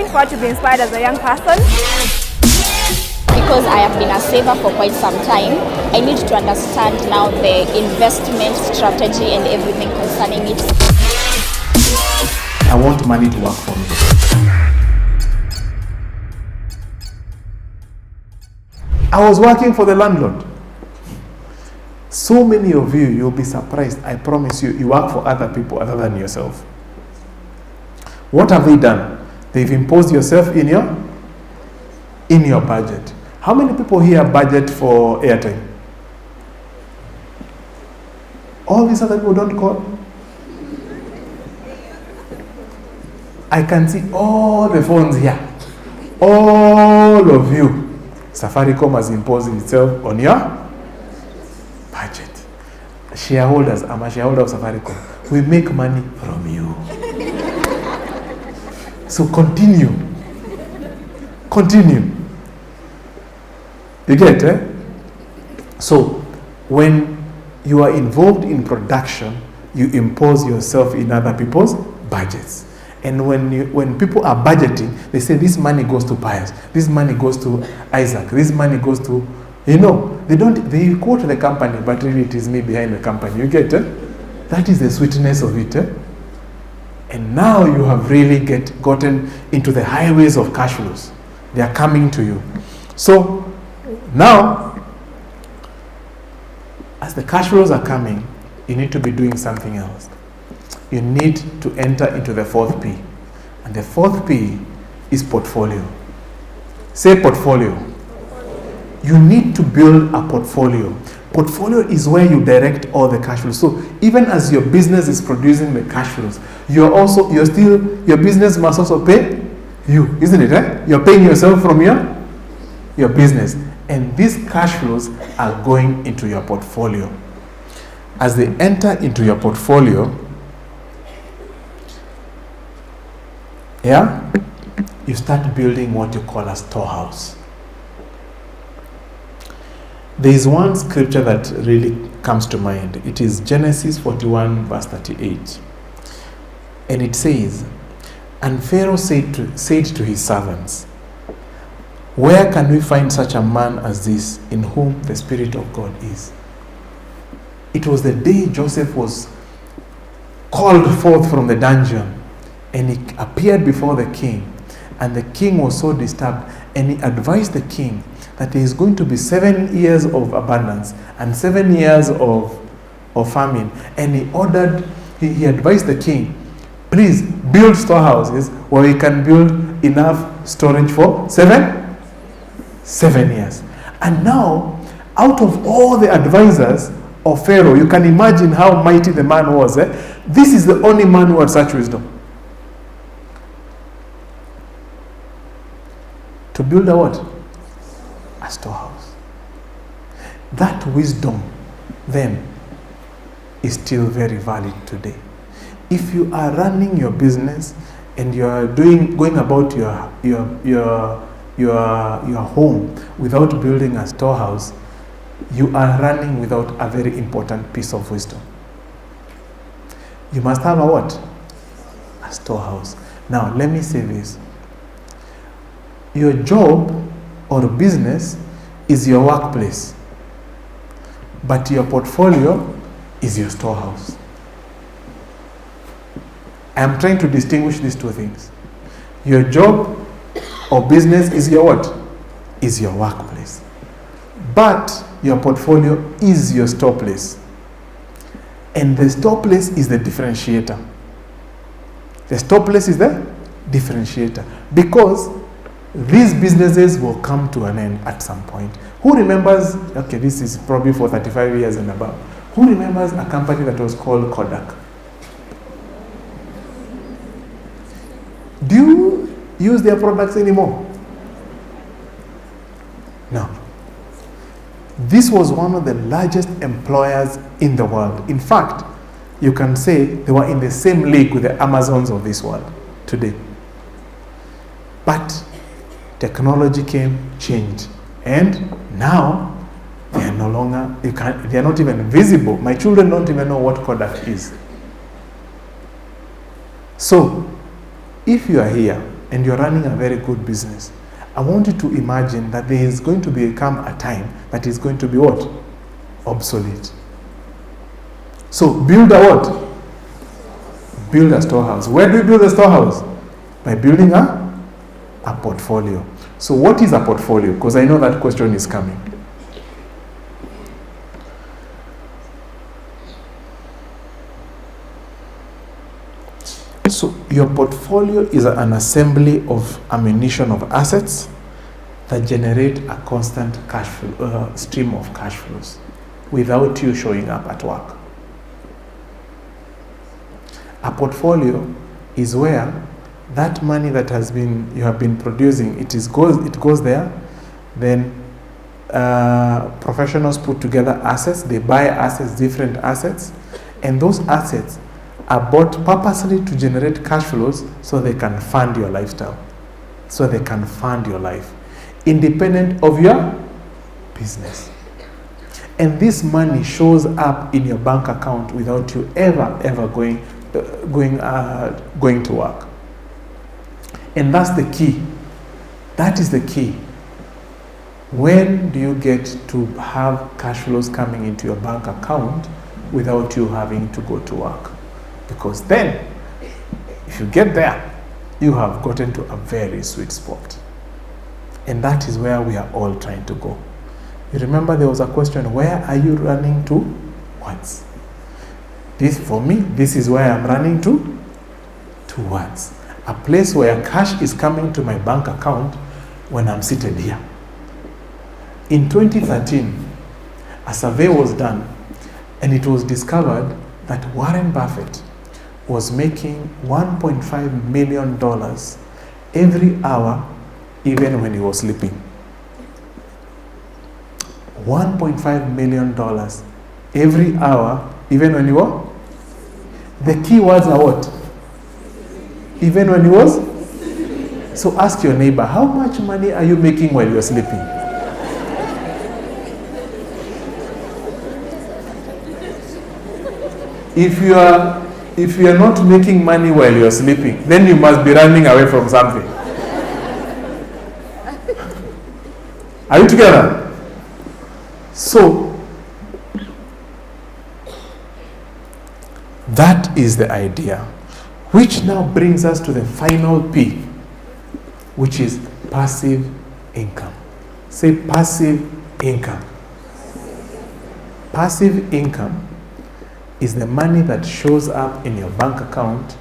moving forward to be inspired as a young person? Because I have been a saver for quite some time, I need to understand now the investment strategy and everything concerning it. I want money to work for me. I was working for the landlord. So many of you, you'll be surprised. I promise you, you work for other people other than yourself. What have they done? They've imposed yourself in your budget. How many people here budget for airtime? All these other people don't call? I can see all the phones here. All of you. Safaricom has imposed itself on your budget. Shareholders, I'm a shareholder of Safaricom. We make money from you. So continue. Continue. You get it? So when you are involved in production, you impose yourself in other people's budgets. And when people are budgeting, they say this money goes to Pius, this money goes to Isaac, this money goes to, they quote the company, but really it is me behind the company. You get it? That is the sweetness of it. And now you have really gotten into the highways of cash flows. They are coming to you. So now, as the cash flows are coming, you need to be doing something else. You need to enter into the fourth P. And the fourth P is portfolio. Say portfolio. You need to build a portfolio. Portfolio is where you direct all the cash flows. So even as your business is producing the cash flows, your business must also pay you, isn't it? You're paying yourself from your business. And these cash flows are going into your portfolio. As they enter into your portfolio, you start building what you call a storehouse. There is one scripture that really comes to mind. It is Genesis 41 verse 38. And it says, "And Pharaoh said to his servants, where can we find such a man as this, in whom the Spirit of God is?" It was the day Joseph was called forth from the dungeon, and he appeared before the king. And the king was so disturbed, and he advised the king that there is going to be 7 years of abundance and 7 years of famine. And he advised the king, please build storehouses where we can build enough storage for 7 years. And now, out of all the advisors of Pharaoh, you can imagine how mighty the man was. This is the only man who had such wisdom. To build a what? A storehouse. That wisdom then is still very valid today. If you are running your business and you are going about your home without building a storehouse, you are running without a very important piece of wisdom. You must have a what? A storehouse. Now, let me say this. Your job or business is your workplace, but your portfolio is your storehouse. I am trying to distinguish these two things. Your job or business is your what? Is your workplace. But your portfolio is your store place. And the store place is the differentiator. The store place is the differentiator. Because these businesses will come to an end at some point. Who remembers, okay, this is probably for 35 years and above. Who remembers a company that was called Kodak? Do you use their products anymore? No. This was one of the largest employers in the world. In fact, you can say they were in the same league with the Amazons of this world today. But technology changed, and now they are no longer, they are not even visible. My children don't even know what Kodak is. So, if you are here and you're running a very good business, I want you to imagine that there is going to become a time that is going to be what? Obsolete. So build a what? Build a storehouse. Where do we build a storehouse? By building a portfolio. So what is a portfolio? Because I know that question is coming. So your portfolio is an assembly of ammunition of assets that generate a constant cash flow, stream of cash flows without you showing up at work. A portfolio is where that money that you have been producing, it goes there. Then professionals put together assets. They buy assets, different assets, and those assets are bought purposely to generate cash flows so they can fund your lifestyle, so they can fund your life, independent of your business. And this money shows up in your bank account without you ever going to work. And that's the key. That is the key. When do you get to have cash flows coming into your bank account without you having to go to work? Because then, if you get there, you have gotten to a very sweet spot. And that is where we are all trying to go. You remember there was a question, where are you running towards? For me, this is where I'm running towards. A place where cash is coming to my bank account when I'm seated here. In 2013, a survey was done, and it was discovered that Warren Buffett was making $1.5 million every hour, even when he was sleeping. $1.5 million every hour, even when he was. The key words are what? Even when he was. So ask your neighbor, how much money are you making while you're sleeping? If you are not making money while you're sleeping, then you must be running away from something. Are you together? So that is the idea, which now brings us to the final P, which is passive income. Say passive income. Passive income is the money that shows up in your bank account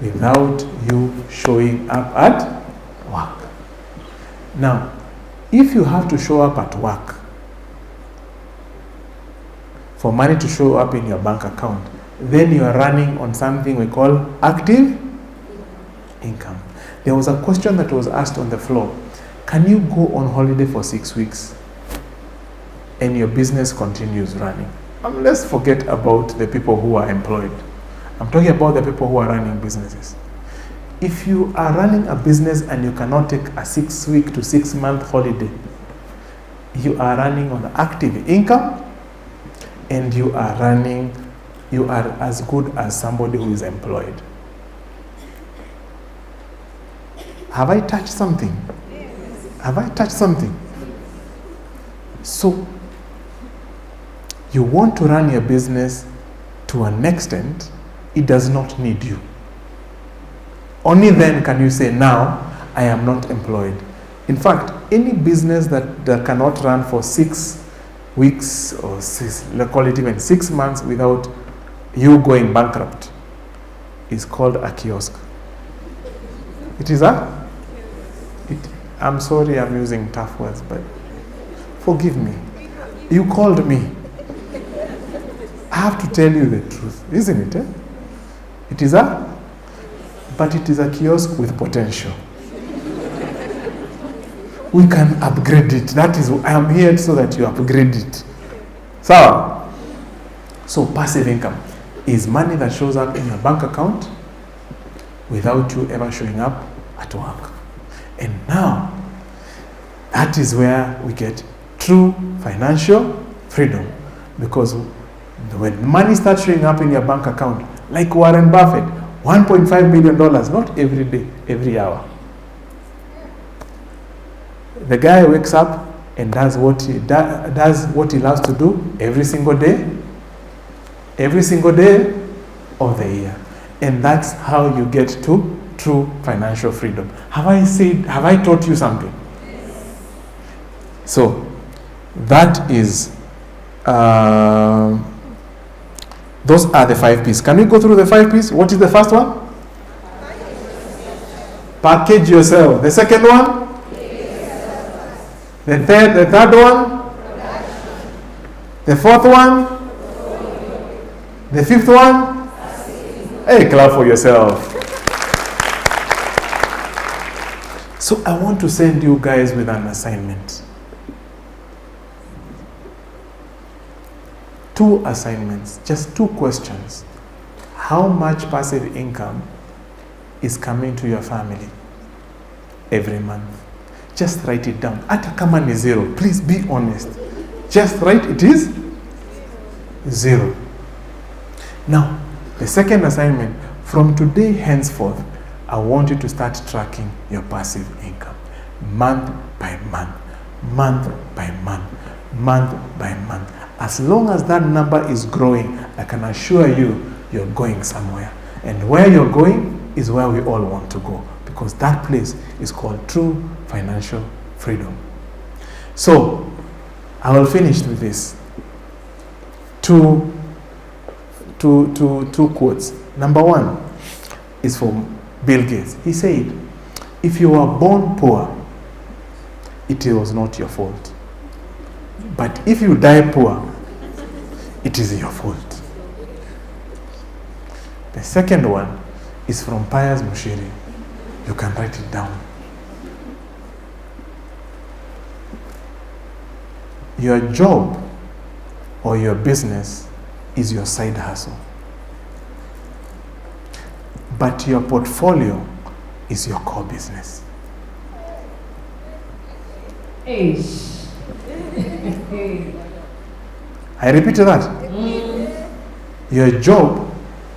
without you showing up at work. Now, if you have to show up at work for money to show up in your bank account, then you are running on something we call active income. There was a question that was asked on the floor. Can you go on holiday for 6 weeks and your business continues running? Let's forget about the people who are employed. I'm talking about the people who are running businesses. If you are running a business and you cannot take a 6 week to 6 month holiday, you are running on active income, and you are as good as somebody who is employed. Have I touched something? Have I touched something? So, you want to run your business to an extent, it does not need you. Only then can you say, now, I am not employed. In fact, any business that cannot run for 6 weeks or let's call it even 6 months without you going bankrupt is called a kiosk. It is I'm sorry I'm using tough words, but forgive me. You called me. I have to tell you the truth, isn't it? It is but it is a kiosk with potential. We can upgrade it. That is, I am here so that you upgrade it. So passive income is money that shows up in your bank account without you ever showing up at work. And now, that is where we get true financial freedom. Because when money starts showing up in your bank account, like Warren Buffett, $1.5 million, not every day, every hour. The guy wakes up and does what he loves to do every single day of the year. And that's how you get to true financial freedom. Have I taught you something? Yes. So that is those are the 5 P's. Can we go through the 5 P's? What is the first one? Package yourself. The second one? The third one? The fourth one? The fifth one? Hey, clap for yourself. So I want to send you guys with an assignment. 2 assignments, just 2 questions. How much passive income is coming to your family every month? Just write it down. Ata kama ni 0, please be honest. Just write it is 0. Now, the second assignment, from today henceforth, I want you to start tracking your passive income. Month by month, month by month, month by month. As long as that number is growing, I can assure you, you're going somewhere. And where you're going is where we all want to go, because that place is called true financial freedom. So, I will finish with this. Two quotes. Number 1 is from Bill Gates. He said, if you were born poor, it was not your fault. But if you die poor, it is your fault. The second one is from Pius Muchiri. You can write it down. Your job or your business is your side hustle. But your portfolio is your core business. I repeat that. Your job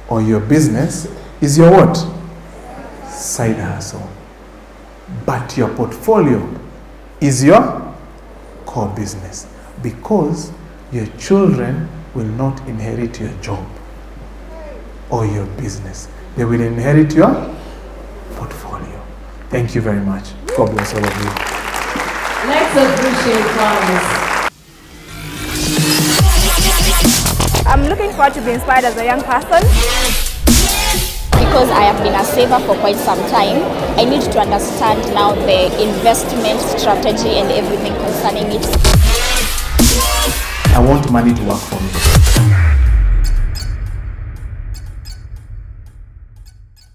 or your business is your what? Side hustle. But your portfolio is your core business, because your children will not inherit your job or your business. They will inherit your portfolio. Thank you very much. God bless all of you. Let's appreciate Pius. I'm looking forward to be inspired as a young person. Because I have been a saver for quite some time, I need to understand now the investment strategy and everything concerning it. I want money to work for me.